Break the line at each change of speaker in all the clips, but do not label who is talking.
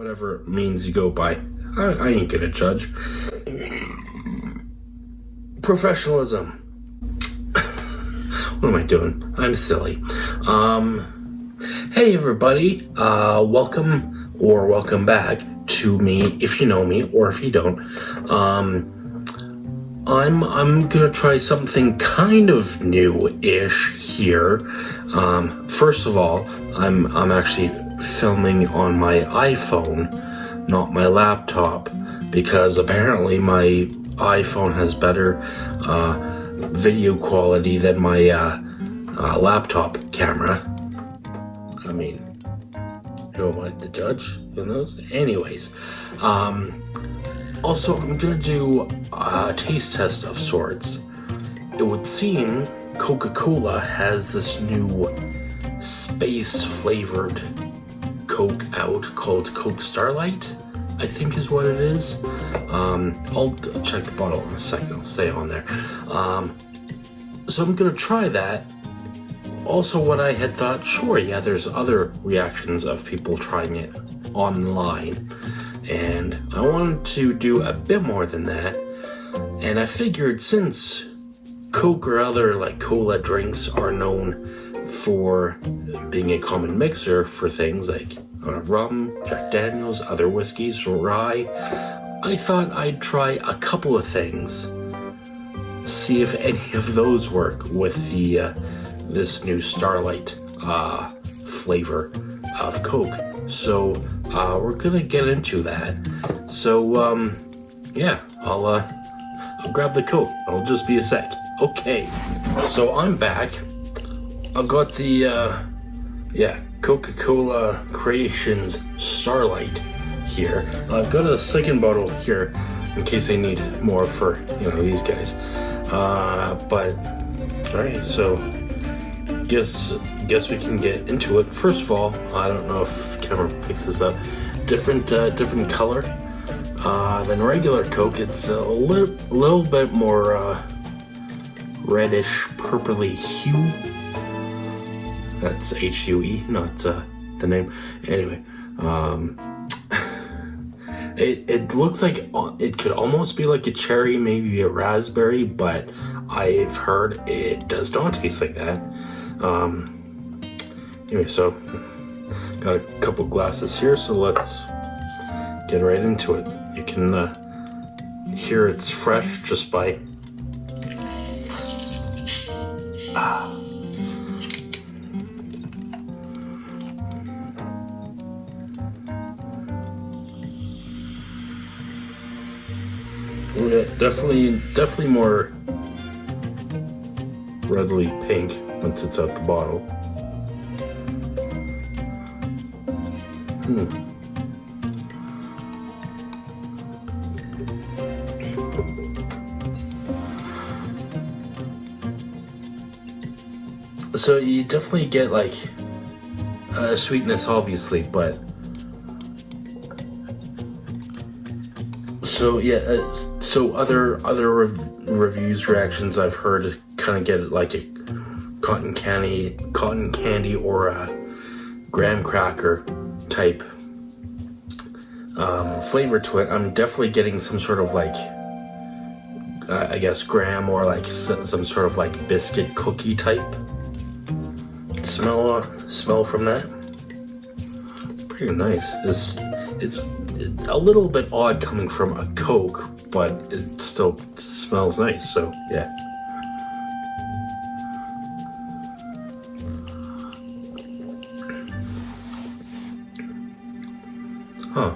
whatever means you go by. I ain't gonna judge. Professionalism. What am I doing? I'm silly. Hey everybody, welcome back to me, if you know me, or if you don't. I'm gonna try something kind of new-ish here. First of all, I'm actually filming on my iPhone, not my laptop, because apparently my iPhone has better video quality than my laptop camera. I mean, who am I to judge? Who knows? Anyways, also I'm gonna do a taste test of sorts. It would seem Coca-Cola has this new space flavored Coke out called Coke Starlight, I think is what it is. I'll check the bottle in a second, I'll stay on there. So I'm gonna try that. Also, what I had thought, sure, yeah, there's other reactions of people trying it online, and I wanted to do a bit more than that, and I figured since Coke or other like cola drinks are known for being a common mixer for things like rum, Jack Daniels, other whiskeys, rye, I thought I'd try a couple of things, see if any of those work with the this new Starlight flavor of Coke. So we're gonna get into that. So yeah, I'll grab the Coke. I'll just be a sec. Okay, so I'm back. I've got the Coca-Cola Creations Starlight here. I've got a second bottle here in case I need more for these guys. But all right, so guess we can get into it. First of all, I don't know if the camera picks this up. Different color than regular Coke. It's a little bit more reddish, purpley hue. That's H-U-E, not the name. Anyway, it looks like it could almost be like a cherry, maybe a raspberry, but I've heard it does not taste like that. Anyway, so got a couple glasses here, so let's get right into it. You can hear it's fresh just by yeah, definitely more redly pink once it's out the bottle. So you definitely get like sweetness, obviously, but so yeah. So other reviews, reactions I've heard kind of get like a cotton candy or a graham cracker type flavor to it. I'm definitely getting some sort of like I guess graham or like some sort of like biscuit cookie type smell from that. Pretty nice. It's a little bit odd coming from a Coke, but it still smells nice. So yeah. Huh.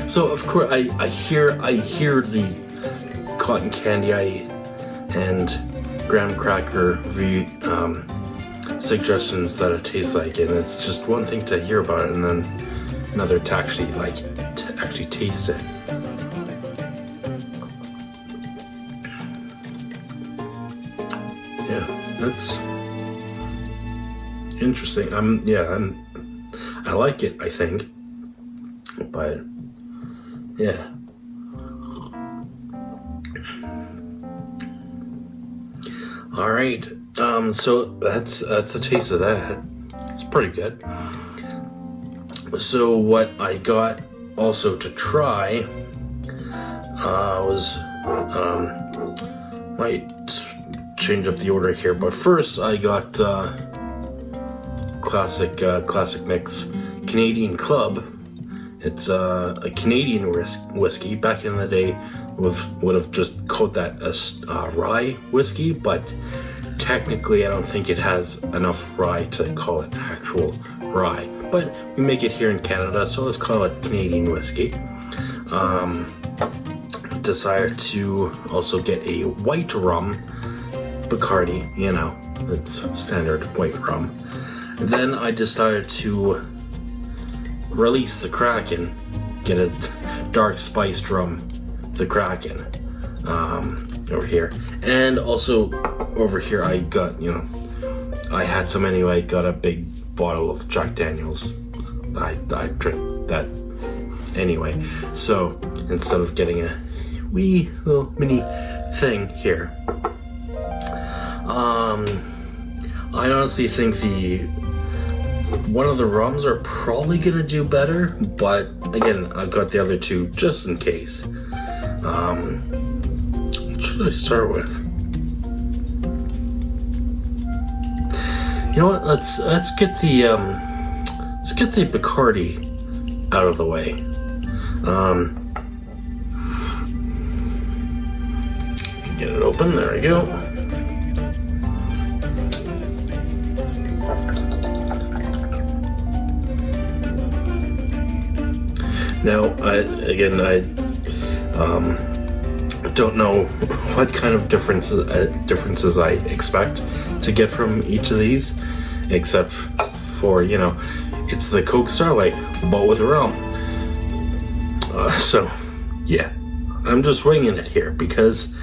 So of course I hear the cotton candy and graham cracker suggestions that it tastes like, and it's just one thing to hear about it and then another to actually taste it. Yeah, that's interesting. I like it, I think, but yeah. All right, so that's the taste of that. It's pretty good. So what I got also to try was might change up the order here, but first I got classic mix Canadian Club. It's a Canadian whiskey. Back in the day, would have just called that a rye whiskey, but technically I don't think it has enough rye to call it actual rye. But we make it here in Canada, so let's call it Canadian whiskey. Decided to also get a white rum, Bacardi, you know, it's standard white rum. Then I decided to release the Kraken, get a dark spiced rum, the Kraken, over here. And also over here I got, you know, I had some anyway, I got a big bottle of Jack Daniels. I drink that anyway. So instead of getting a wee little mini thing here, I honestly think one of the rums are probably gonna do better, but again, I've got the other two just in case. What should I start with? You know what? Let's get the Bacardi out of the way. Get it open. There we go. Now, I don't know what kind of differences I expect to get from each of these, except for, you know, it's the Coke Starlight, but with rum. So, yeah, I'm just winging it here because,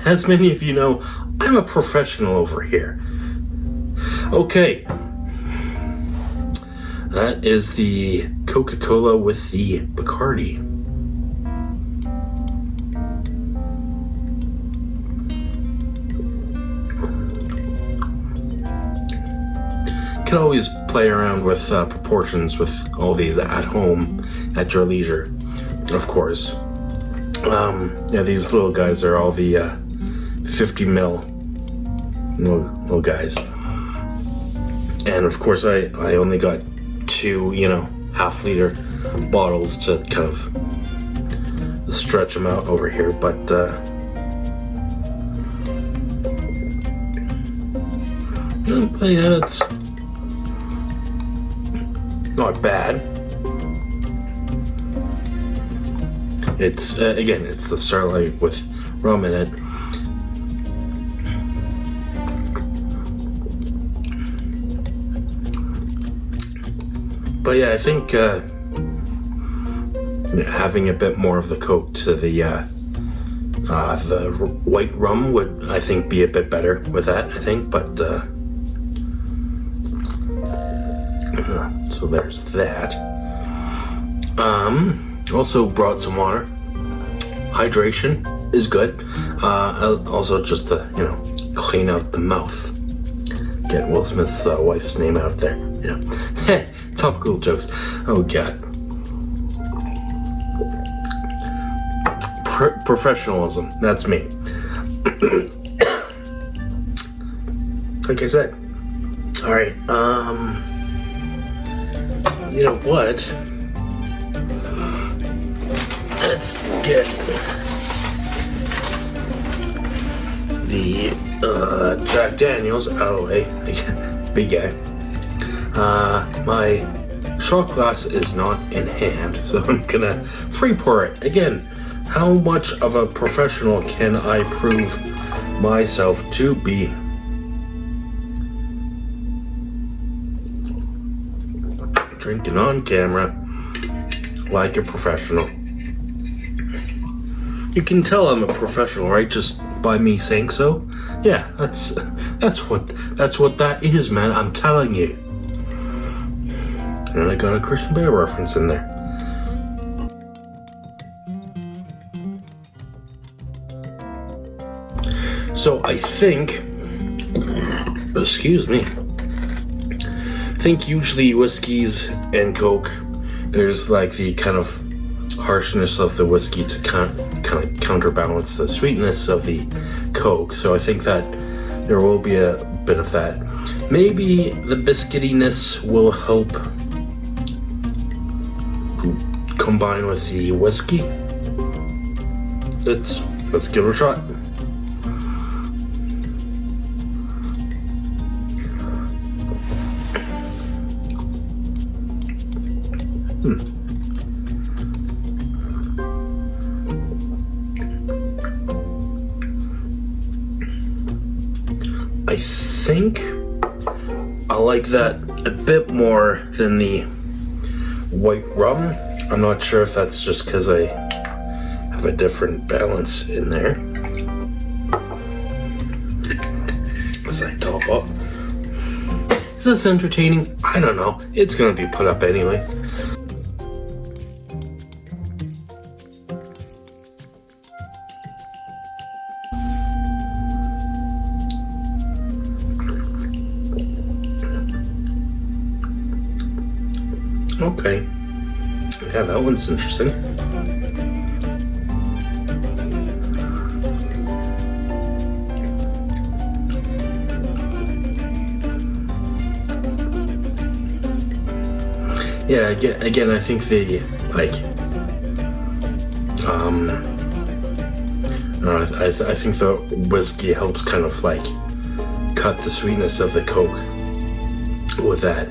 as many of you know, I'm a professional over here. Okay. That is the Coca-Cola with the Bacardi. You can always play around with proportions with all these at home at your leisure, of course. Yeah, these little guys are all the 50 ml little guys. And of course I only got 2, you know, half-liter bottles to kind of stretch them out over here, but yeah, it's not bad. It's again, it's the Starlight with rum in it. But yeah, I think having a bit more of the Coke to the white rum would, I think, be a bit better with that, I think, but so there's that. Also brought some water. Hydration is good. Also just to, you know, clean out the mouth. Get Will Smith's wife's name out there, you know. Topical jokes. Oh god. Professionalism. That's me. Like I said. Alright, you know what? Let's get the Jack Daniels out of the way. Big guy. My shot glass is not in hand, so I'm gonna free pour it. Again, how much of a professional can I prove myself to be? Drinking on camera like a professional. You can tell I'm a professional, right? Just by me saying so. Yeah, that's what that is, man. I'm telling you. And I got a Christian Bale reference in there. So I think, excuse me, I think usually whiskeys and Coke there's like the kind of harshness of the whiskey to kind of counterbalance the sweetness of the Coke. So I think that there will be a bit of that. Maybe the biscuitiness will help combine with the whiskey. Let's give it a shot. I think I like that a bit more than the white rum. I'm not sure if that's just because I have a different balance in there. As I top up. Is this entertaining? I don't know. It's gonna be put up anyway. Okay. Yeah, that one's interesting. Yeah, again, I think the, like, I think the whiskey helps kind of, like, cut the sweetness of the Coke with that.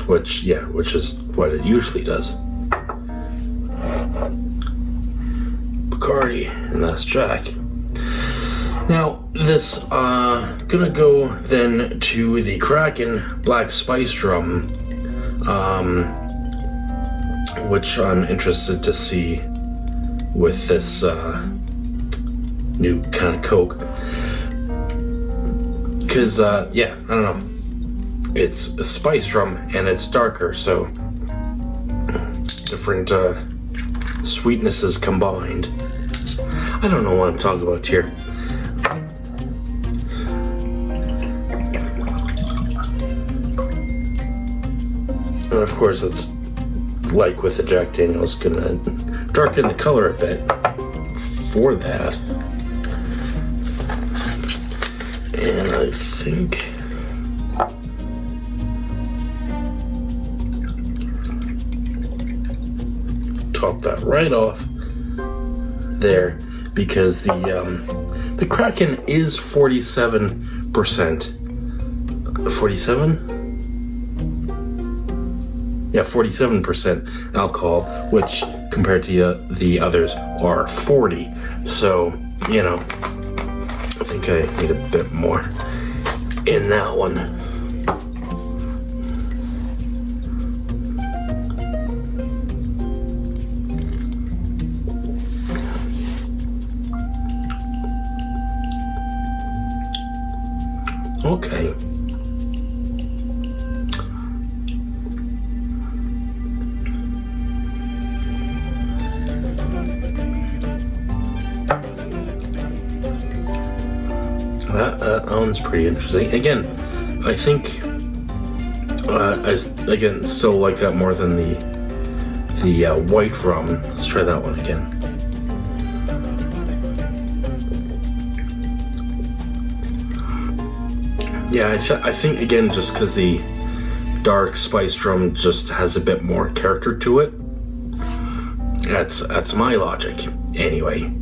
Which is what it usually does. Bacardi, and that's Jack. Now, this, gonna go then to the Kraken Black Spice Rum, which I'm interested to see with this, new kind of Coke. Because, yeah, I don't know. It's a spice rum and it's darker, so different sweetnesses combined. I don't know what I'm talking about here. And of course, it's like with the Jack Daniel's, gonna darken the color a bit for that. And I think top that right off there, because the Kraken is 47%. 47? Yeah, 47% alcohol, which compared to the others are 40. So, you know, I think I need a bit more in that one. Okay. That one's pretty interesting. Again, I think I still like that more than the white rum. Let's try that one again. Yeah, I think again, just because the dark spiced rum just has a bit more character to it. That's my logic, anyway.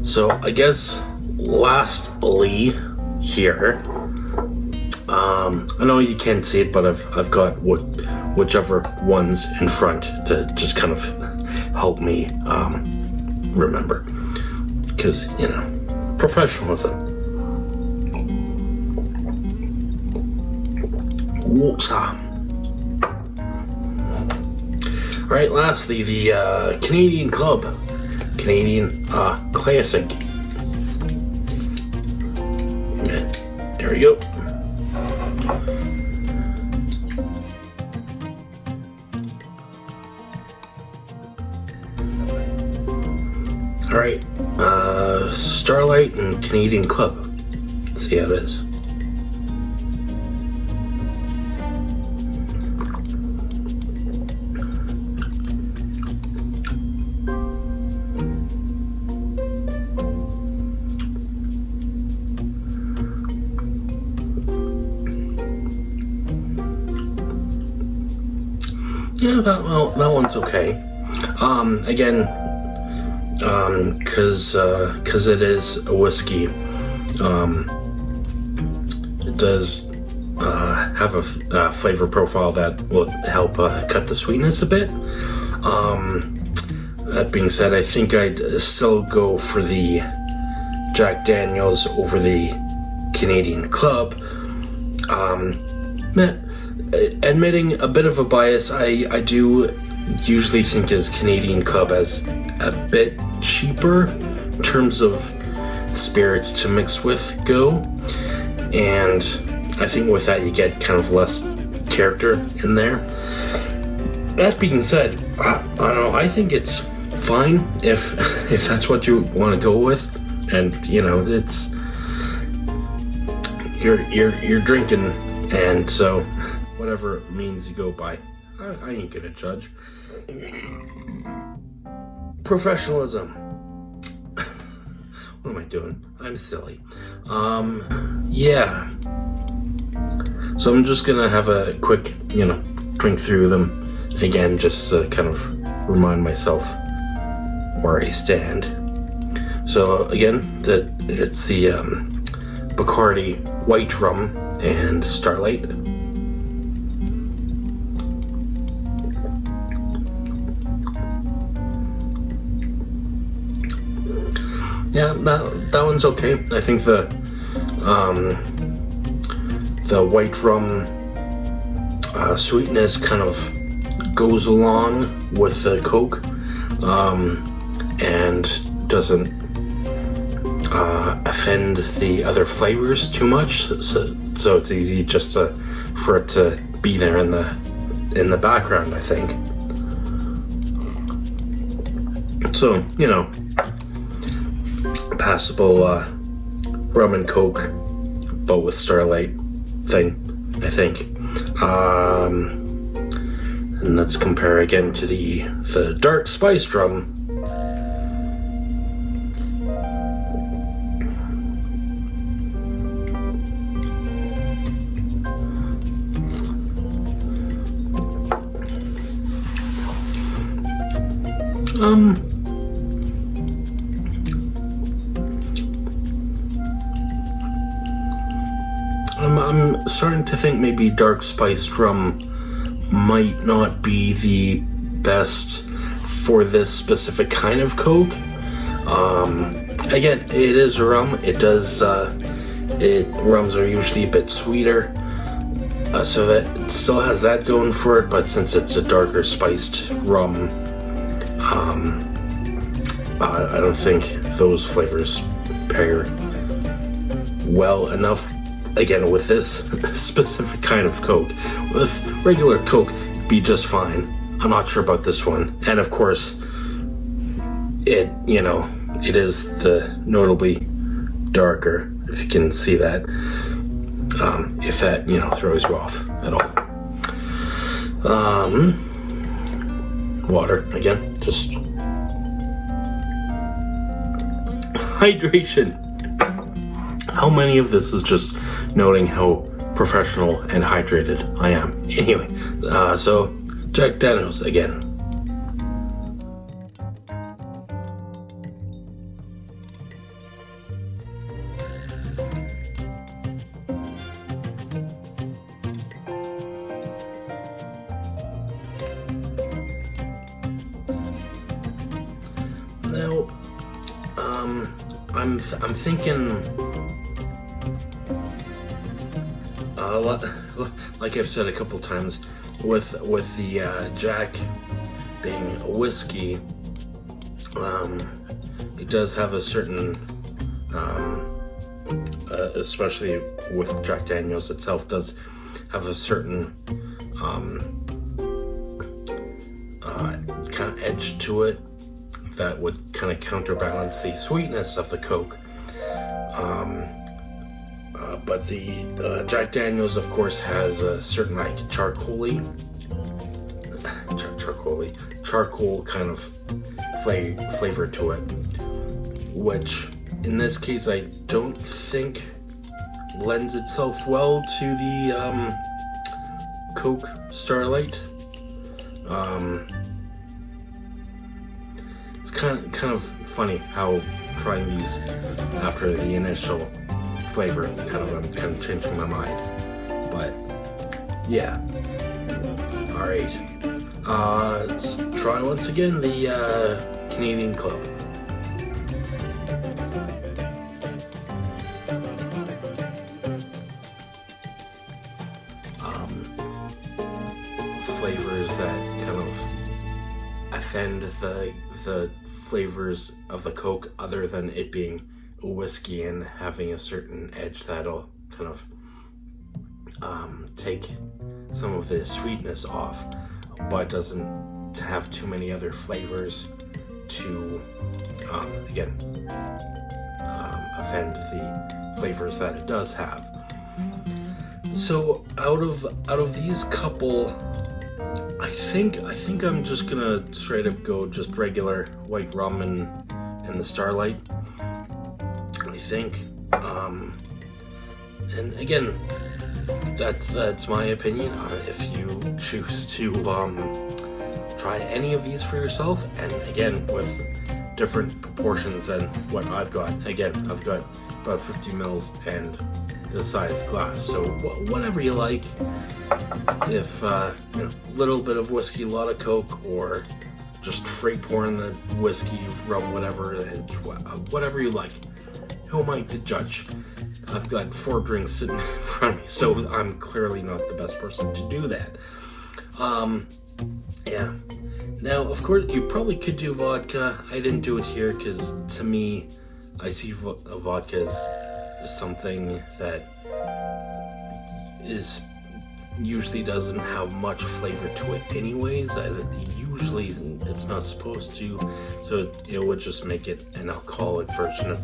So I guess lastly here, I know you can't see it, but I've got whichever ones in front to just kind of help me remember, because you know, professionalism. Water. Right, lastly, the Canadian Club. Canadian Classic. Okay, there we go. Alright, Starlight and Canadian Club. Let's see how it is. Yeah, that one's okay. Again, because it is a whiskey, it does have a flavor profile that will help cut the sweetness a bit. That being said, I think I'd still go for the Jack Daniels over the Canadian Club. Admitting a bit of a bias, I do usually think as Canadian Club as a bit cheaper in terms of spirits to mix with go, and I think with that you get kind of less character in there. That being said, I don't know, I think it's fine if that's what you want to go with, and you know, it's you're drinking, and so whatever means you go by, I ain't gonna judge. Professionalism. What am I doing? I'm silly. Yeah. So I'm just gonna have a quick, drink through them again, just to kind of remind myself where I stand. So again, it's the Bacardi White Rum and Starlight. Yeah, that one's okay. I think the white rum sweetness kind of goes along with the Coke, and doesn't offend the other flavors too much. So it's easy just for it to be there in the background, I think. So, passable rum and Coke, but with Starlight thing, I think. And let's compare again to the dark spiced rum. I'm starting to think maybe dark spiced rum might not be the best for this specific kind of Coke. Again, it is rum. It does. Rums are usually a bit sweeter, so that it still has that going for it. But since it's a darker spiced rum, I don't think those flavors pair well enough. Again, with this specific kind of Coke. With regular Coke, it'd be just fine. I'm not sure about this one. And of course, it is the notably darker, if you can see that. If that, throws you off at all. Water, again, just hydration. How many of this is just noting how professional and hydrated I am? Anyway, so Jack Daniels again. Now, I'm thinking. Like I've said a couple times, with the Jack being a whiskey, it does have a certain, especially with Jack Daniels itself, does have a certain kind of edge to it that would kind of counterbalance the sweetness of the Coke. But the Jack Daniels, of course, has a certain charcoal kind of flavor to it, which in this case I don't think lends itself well to the Coke Starlight. It's kind of funny how trying these after the initial flavor I'm kind of changing my mind. But yeah, all right. Let's try once again the Canadian Club. Flavors that kind of offend the flavors of the Coke, other than it being a whiskey and having a certain edge that'll kind of take some of the sweetness off, but doesn't have too many other flavors to again offend the flavors that it does have. So out of these couple, I think I'm just gonna straight up go just regular white rum and the Starlight. I think, and again, that's my opinion. If you choose to try any of these for yourself, and again with different proportions than what I've got. Again, I've got about 50 mils and the size glass, so whatever you like. If a little bit of whiskey, a lot of Coke, or just straight pouring the whiskey, rum, whatever, and whatever you like. Who am I to judge? I've got 4 drinks sitting in front of me, so I'm clearly not the best person to do that. Yeah. Now, of course, you probably could do vodka. I didn't do it here because, to me, I see vodka as something that usually doesn't have much flavor to it anyways. Usually it's not supposed to, so it would just make it an alcoholic version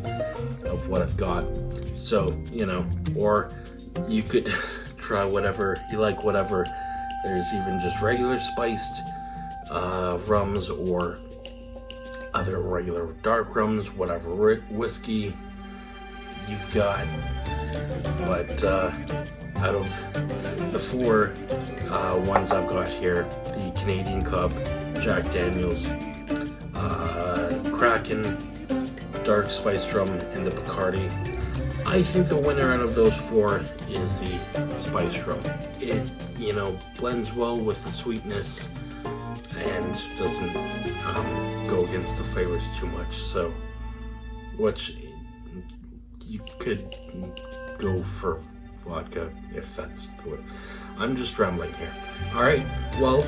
of what I've got. So, or you could try whatever you like, whatever. There's even just regular spiced rums, or other regular dark rums, whatever whiskey you've got. But out of the 4 ones I've got here, the Canadian Club, Jack Daniels, Kraken, Dark Spiced Rum, and the Bacardi, I think the winner out of those 4 is the Spiced Rum. It, blends well with the sweetness and doesn't go against the flavors too much. So, which you could go for vodka if that's what I'm just rambling here. All right, well,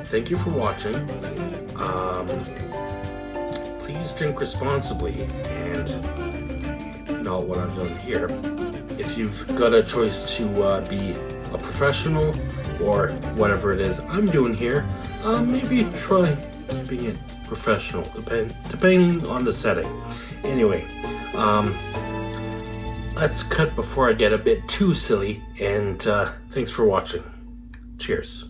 thank you for watching. Please drink responsibly and not what I've done here. If you've got a choice to be a professional or whatever it is I'm doing here, maybe try keeping it professional, depending on the setting. Anyway, let's cut before I get a bit too silly, and thanks for watching. Cheers.